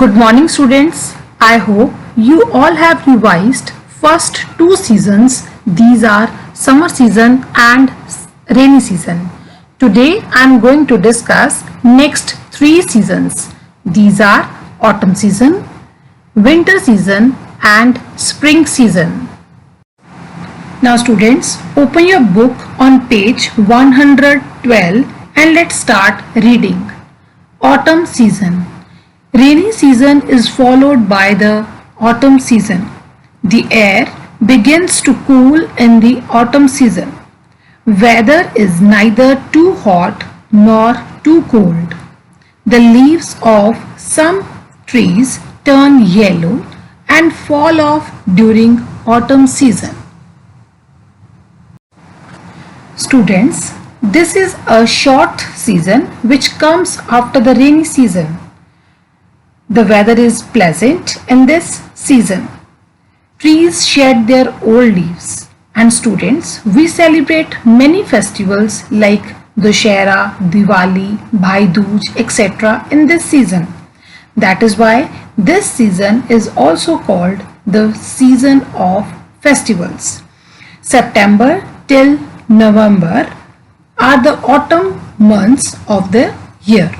Good morning students. I hope you all have revised first two seasons. These are summer season and rainy season. Today I am going to discuss next three seasons. These are autumn season, winter season and spring season. Now students, open your book on page 112 and let's start reading. Autumn season. Rainy season is followed by the autumn season. The air begins to cool in the autumn season. Weather is neither too hot nor too cold. The leaves of some trees turn yellow and fall off during autumn season. Students, this is a short season which comes after the rainy season. The weather is pleasant in this season. Trees shed their old leaves. And students, we celebrate many festivals like Dussehra, Diwali, Bhai Dooj, etc. in this season. That is why this season is also called the season of festivals. September till November are the autumn months of the year.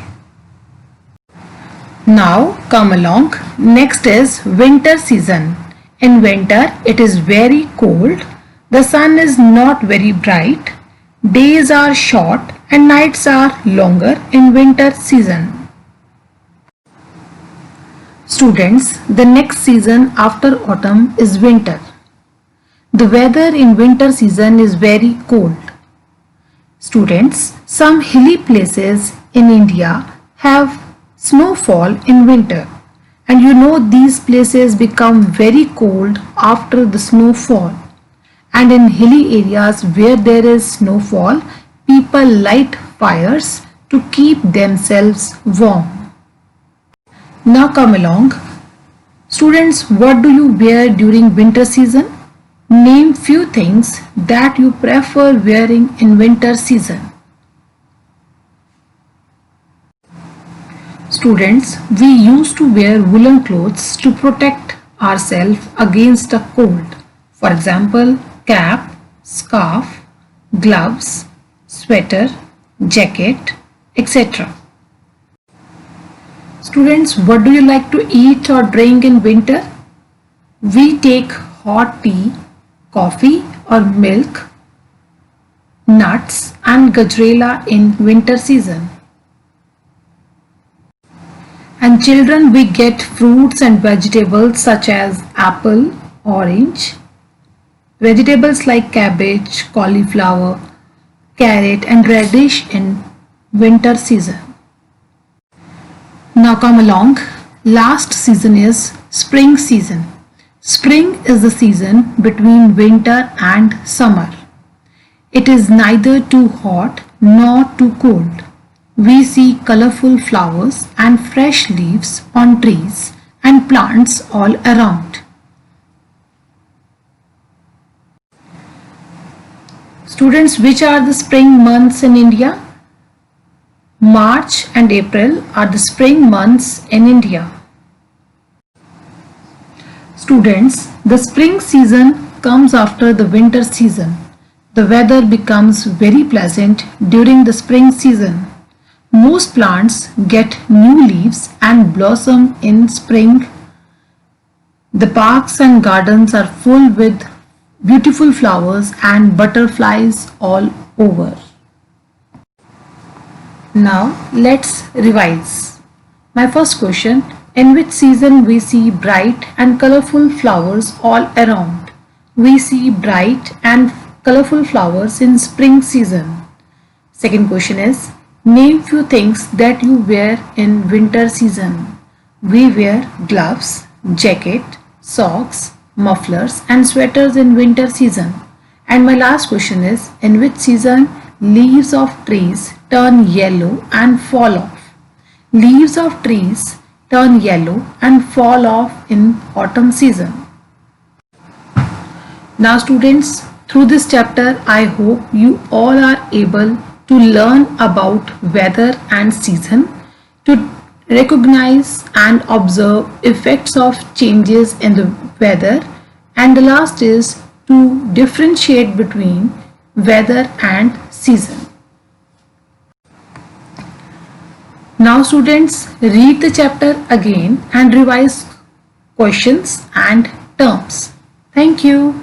Now come along. Next is winter season. In winter it is very cold. The sun is not very bright. Days are short and nights are longer in winter season. Students, the next season after autumn is winter. The weather in winter season is very cold. Students, some hilly places in India have snowfall in winter, and you know these places become very cold after the snowfall. And in hilly areas where there is snowfall, people light fires to keep themselves warm. Now come along. Students, what do you wear during winter season? Name few things that you prefer wearing in winter season. Students, we used to wear woolen clothes to protect ourselves against the cold. For example, cap, scarf, gloves, sweater, jacket, etc. Students, what do you like to eat or drink in winter? We take hot tea, coffee or milk, nuts and gajrela in winter season. And children, we get fruits and vegetables such as apple, orange, vegetables like cabbage, cauliflower, carrot and radish in winter season. Now come along. Last season is spring season. Spring is the season between winter and summer. It is neither too hot nor too cold. We see colorful flowers and fresh leaves on trees and plants all around. Students, which are the spring months in India? March and April are the spring months in India. Students, the spring season comes after the winter season. The weather becomes very pleasant during the spring season. Most plants get new leaves and blossom in spring. The parks and gardens are full with beautiful flowers and butterflies all over. Now let's revise. My first question, in which season we see bright and colorful flowers all around? We see bright and colorful flowers in spring season. Second question is, name few things that you wear in winter season. We wear gloves, jacket, socks, mufflers and sweaters in winter season. And my last question is, in which season leaves of trees turn yellow and fall off? Leaves of trees turn yellow and fall off in autumn season. Now students, through this chapter I hope you all are able to learn about weather and season, to recognize and observe effects of changes in the weather, and the last is to differentiate between weather and season. Now students, read the chapter again and revise questions and terms. Thank you.